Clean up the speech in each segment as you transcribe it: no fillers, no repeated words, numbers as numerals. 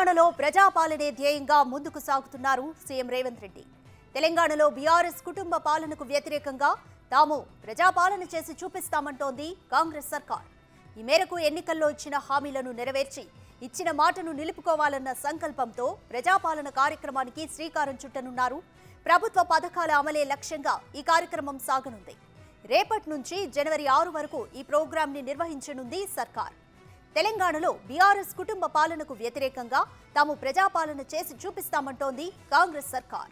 తెలంగాణలో ప్రజాపాలనే ధ్యేయంగా ముందుకు సాగుతున్నారు సీఎం రేవంత్ రెడ్డి. తెలంగాణలో బీఆర్ఎస్ కుటుంబ పాలనకు వ్యతిరేకంగా తాము ప్రజాపాలన చేసి చూపిస్తామంటోంది కాంగ్రెస్ సర్కార్. ఈ మేరకు ఎన్నికల్లో ఇచ్చిన హామీలను నెరవేర్చి ఇచ్చిన మాటను నిలుపుకోవాలన్న సంకల్పంతో ప్రజాపాలన కార్యక్రమానికి శ్రీకారం చుట్టనున్నారు. ప్రభుత్వ పథకాల అమలే లక్ష్యంగా ఈ కార్యక్రమం సాగనుంది. రేపటి నుంచి జనవరి 6 వరకు ఈ ప్రోగ్రాంని నిర్వహించనుంది సర్కార్. తెలంగాణలో బీఆర్ఎస్ కుటుంబ పాలనకు వ్యతిరేకంగా తాము ప్రజాపాలన చేసి చూపిస్తామంటోంది కాంగ్రెస్ సర్కార్.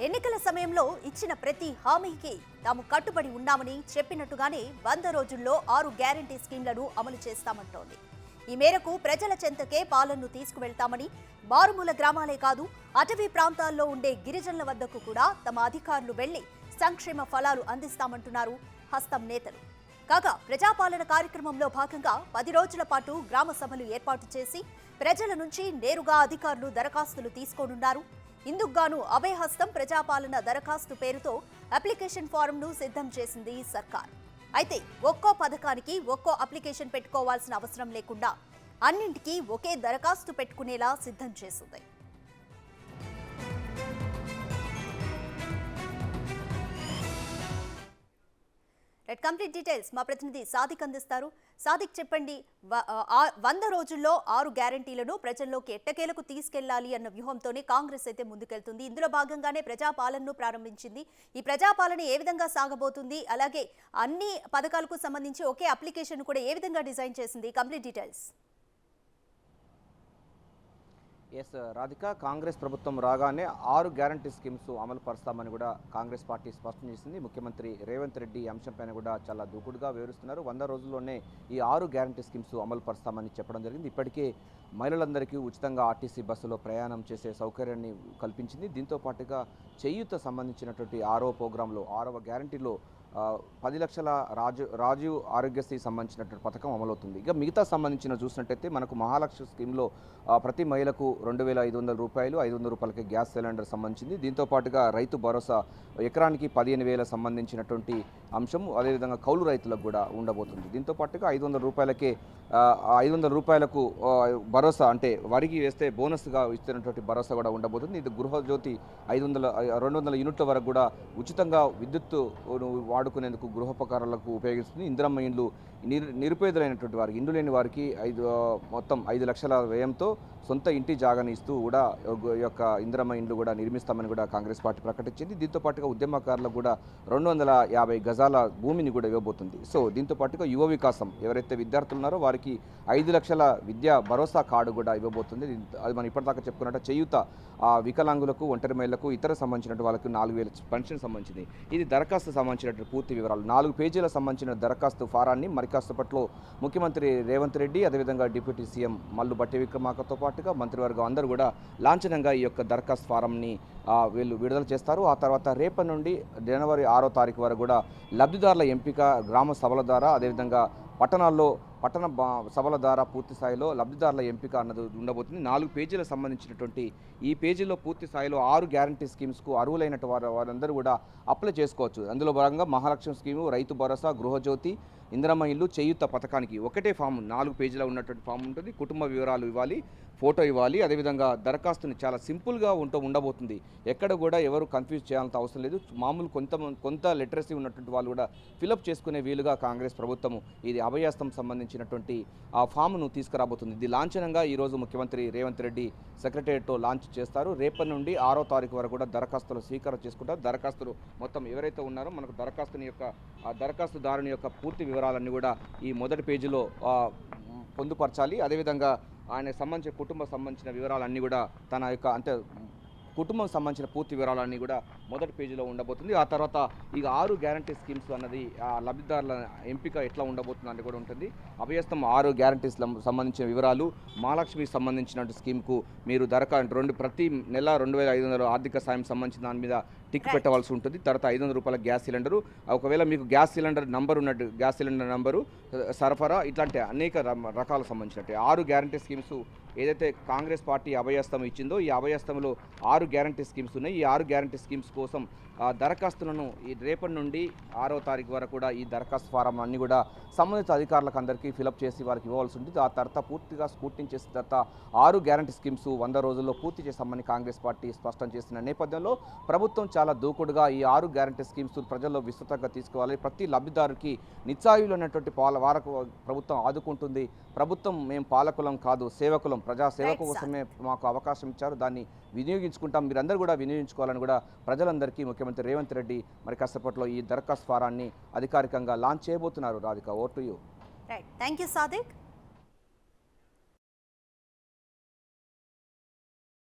ఎన్నికల సమయంలో ఇచ్చిన ప్రతి హామీకి తాము కట్టుబడి ఉన్నామని చెప్పినట్టుగానే 100 రోజుల్లో 6 గ్యారంటీ స్కీమ్లను అమలు చేస్తామంటోంది. ఈ మేరకు ప్రజల చెంతకే పాలనను తీసుకువెళ్తామని, మారుమూల గ్రామాలే కాదు అటవీ ప్రాంతాల్లో ఉండే గిరిజనుల వద్దకు కూడా తమ అధికారులు వెళ్లి సంక్షేమ ఫలాలు అందిస్తామంటున్నారు హస్తం నేతలు. కాగా ప్రజాపాలన కార్యక్రమంలో భాగంగా 10 రోజుల పాటు గ్రామ సభలు ఏర్పాటు చేసి ప్రజల నుంచి నేరుగా అధికారులు దరఖాస్తులు తీసుకోనున్నారు. ఇందుకు గాను అభయహస్తం ప్రజాపాలన దరఖాస్తు పేరుతో అప్లికేషన్ ఫారంను సిద్ధం చేసింది సర్కార్. అయితే ఒక్కో పథకానికి ఒక్కో అప్లికేషన్ పెట్టుకోవాల్సిన అవసరం లేకుండా అన్నింటికీ ఒకే దరఖాస్తు పెట్టుకునేలా సిద్ధం చేసింది. కంప్లీట్ డీటెయిల్స్ మా ప్రతినిధి సాదిక్ అందిస్తారు. సాదిక్, చెప్పండి, 100 రోజుల్లో 6 గ్యారంటీలను ప్రజల్లోకి ఎట్టకేలకు తీసుకెళ్లాలి అన్న వ్యూహంతోనే కాంగ్రెస్ అయితే ముందుకెళ్తుంది. ఇందులో భాగంగానే ప్రజాపాలనను ప్రారంభించింది. ఈ ప్రజాపాలన ఏ విధంగా సాగబోతుంది, అలాగే అన్ని పథకాలకు సంబంధించి ఒకే అప్లికేషన్ కూడా ఏ విధంగా డిజైన్ చేసింది? Complete details. Yes Radhika, Congress ప్రభుత్వం రాగానే 6 గ్యారంటీ స్కీమ్స్ అమలు పరుస్తామని కూడా కాంగ్రెస్ పార్టీ స్పష్టం చేసింది. ముఖ్యమంత్రి రేవంత్ రెడ్డి ఈ అంశంపైన కూడా చాలా దూకుడుగా వివరిస్తున్నారు. 100 రోజుల్లోనే ఈ 6 గ్యారంటీ స్కీమ్స్ అమలు పరుస్తామని చెప్పడం జరిగింది. ఇప్పటికే మహిళలందరికీ ఉచితంగా ఆర్టీసీ బస్సులో ప్రయాణం చేసే సౌకర్యాన్ని కల్పించింది. దీంతో పాటుగా చేయూత సంబంధించినటువంటి 6వ ప్రోగ్రాంలో 6వ గ్యారంటీలో 10 లక్షల రాజీవ్ ఆరోగ్యశ్రీ సంబంధించినటువంటి పథకం అమలవుతుంది. ఇక మిగతా సంబంధించిన చూసినట్టయితే మనకు మహాలక్ష్మి స్కీమ్లో ప్రతి మహిళకు 2,500 రూపాయలు, 500 రూపాయలకి గ్యాస్ సిలిండర్ సంబంధించింది. దీంతో పాటుగా రైతు భరోసా ఎకరానికి 15,000 సంబంధించినటువంటి అంశం, అదేవిధంగా కౌలు రైతులకు కూడా ఉండబోతుంది. దీంతో పాటుగా 500 రూపాయలకే 500 రూపాయలకు భరోసా, అంటే వరికి వేస్తే బోనస్గా ఇస్తున్నటువంటి భరోసా కూడా ఉండబోతుంది. ఇది గృహజ్యోతి 200 యూనిట్ల వరకు కూడా ఉచితంగా విద్యుత్తు వాడుకునేందుకు గృహోపకరణలకు ఉపయోగిస్తుంది. ఇందిరమ్మ ఇండ్లు నిరుపేదలైనటువంటి వారికి, ఇండ్లు లేని వారికి మొత్తం 5 లక్షల వ్యయంతో సొంత ఇంటి జాగాని ఇస్తూ కూడా ఈ యొక్క ఇందిరమ్మ ఇండ్లు కూడా నిర్మిస్తామని కూడా కాంగ్రెస్ పార్టీ ప్రకటించింది. దీంతో పాటుగా ఉద్యమకారులకు కూడా 250 గజాల భూమిని కూడా ఇవ్వబోతుంది. సో దీంతో పాటుగా యువ వికాసం, ఎవరైతే విద్యార్థులు ఉన్నారో వారికి 5 లక్షల విద్యా భరోసా కార్డు కూడా ఇవ్వబోతుంది. అది మనం ఇప్పటిదాకా చెప్పుకున్నట్టు చేయూత వికలాంగులకు, ఒంటరి మహిళలకు, ఇతర సంబంధించిన వాళ్ళకు 4,000 పెన్షన్ సంబంధించింది. ఇది దరఖాస్తు సంబంధించినటువంటి పూర్తి వివరాలు. 4 పేజీల సంబంధించిన దరఖాస్తు ఫారాన్ని మరి కాసేపట్లో ముఖ్యమంత్రి రేవంత్ రెడ్డి, అదేవిధంగా డిప్యూటీ సీఎం మల్లు బట్టి విక్రమార్కతో పాటుగా మంత్రివర్గం అందరూ కూడా లాంఛనంగా ఈ యొక్క దరఖాస్తు ఫారంని వీళ్ళు విడుదల చేస్తారు. ఆ తర్వాత రేపటి నుండి జనవరి 6వ తారీఖు వరకు కూడా లబ్ధిదారుల ఎంపిక గ్రామ సభల ద్వారా, అదేవిధంగా పట్టణాల్లో పట్టణ సభల ద్వారా పూర్తి స్థాయిలో లబ్ధిదారుల ఎంపిక అన్నది ఉండబోతుంది. 4 పేజీలకు సంబంధించినటువంటి ఈ పేజీలో పూర్తి స్థాయిలో 6 గ్యారంటీ స్కీమ్స్కు అర్హులైనటు వారందరూ కూడా అప్లై చేసుకోవచ్చు. అందులో భాగంగా మహాలక్ష్మి స్కీము, రైతు భరోసా, గృహజ్యోతి, ఇందిరమ్మ ఇల్లు, చేయూత పథకానికి ఒకటే ఫామ్ 4 పేజీలో ఉన్నటువంటి ఫామ్ ఉంటుంది. కుటుంబ వివరాలు ఇవ్వాలి, ఫోటో ఇవ్వాలి, అదేవిధంగా దరఖాస్తుని చాలా సింపుల్గా ఉండబోతుంది. ఎక్కడ కూడా ఎవరు కన్ఫ్యూజ్ చేయాల్సిన అవసరం లేదు. మామూలు కొంత లిటరసీ ఉన్నటువంటి వాళ్ళు కూడా ఫిలప్ చేసుకునే వీలుగా కాంగ్రెస్ ప్రభుత్వము ఇది అభయహస్తం సంబంధించినటువంటి ఆ ఫామ్ను తీసుకురాబోతుంది. ఇది లాంఛనంగా ఈరోజు ముఖ్యమంత్రి రేవంత్ రెడ్డి సెక్రటేరియట్లో లాంచ్ చేస్తారు. రేపటి నుండి 6వ తారీఖు వరకు కూడా దరఖాస్తులు స్వీకారం చేసుకుంటారు. దరఖాస్తులు మొత్తం ఎవరైతే ఉన్నారో మనకు దరఖాస్తుదారుని యొక్క పూర్తి వివరాలన్నీ కూడా ఈ మొదటి పేజీలో పొందుపరచాలి. అదేవిధంగా ఆయన కుటుంబ సంబంధించిన వివరాలన్నీ కూడా తన యొక్క కుటుంబం సంబంధించిన పూర్తి వివరాలన్నీ కూడా మొదటి పేజీలో ఉండబోతుంది. ఆ తర్వాత ఇక 6 గ్యారంటీ స్కీమ్స్ అన్నది లబ్ధిదారుల ఎంపిక ఎట్లా ఉండబోతుంది అనేది కూడా ఉంటుంది. అభయహస్తం 6 గ్యారంటీస్ సంబంధించిన వివరాలు, మహాలక్ష్మికి సంబంధించిన స్కీమ్కు మీరు ప్రతి నెల 2,500 ఆర్థిక సాయం సంబంధించిన దాని మీద టిక్ పెట్టవలసి ఉంటుంది. తర్వాత 500 రూపాయల గ్యాస్ సిలిండరు, ఒకవేళ మీకు గ్యాస్ సిలిండర్ నంబర్ ఉన్నట్టు గ్యాస్ సిలిండర్ నంబరు, సరఫరా, ఇట్లాంటి అనేక రకాల సంబంధించినట్టు 6 గ్యారంటీ స్కీమ్స్ ఏదైతే కాంగ్రెస్ పార్టీ అభయహస్తం ఇచ్చిందో ఈ అభయహస్తంలో 6 గ్యారంటీ స్కీమ్స్ ఉన్నాయి. ఈ 6 గ్యారంటీ స్కీమ్స్ కోసం దరఖాస్తులను ఈ రేపటి నుండి 6వ తారీఖు వరకు కూడా ఈ దరఖాస్తు ఫారం అన్ని కూడా సంబంధిత అధికారులకు అందరికీ ఫిలప్ చేసి వారికి ఇవ్వాల్సి ఉంటుంది. ఆ తర్వాత పూర్తిగా స్కూటింగ్ చేసిన తర్వాత 6 గ్యారంటీ స్కీమ్స్ 100 రోజుల్లో పూర్తి చేస్తామని కాంగ్రెస్ పార్టీ స్పష్టం చేస్తున్న నేపథ్యంలో ప్రభుత్వం చాలా దూకుడుగా ఈ 6 గ్యారంటీ స్కీమ్స్ ప్రజల్లో విస్తృతంగా తీసుకోవాలి. ప్రతి లబ్ధిదారుకి నిత్సాయులు ఉన్నటువంటి వారకు ప్రభుత్వం ఆదుకుంటుంది. ప్రభుత్వం మేము పాలకులం కాదు, సేవకులం, ప్రజా సేవకు కోసమే మాకు అవకాశం ఇచ్చారు, దాన్ని వినియోగించుకుంటాం, మీరందరూ కూడా వినియోగించుకోవాలని కూడా ప్రజలందరికీ ముఖ్యమంత్రి రేవంత్ రెడ్డి మరి కాసేపట్లో ఈ దరఖాస్తు ఫారాన్ని అధికారికంగా లాంచ్ చేయబోతున్నారు. Radhika, over to you. Right, thank you Sadiq.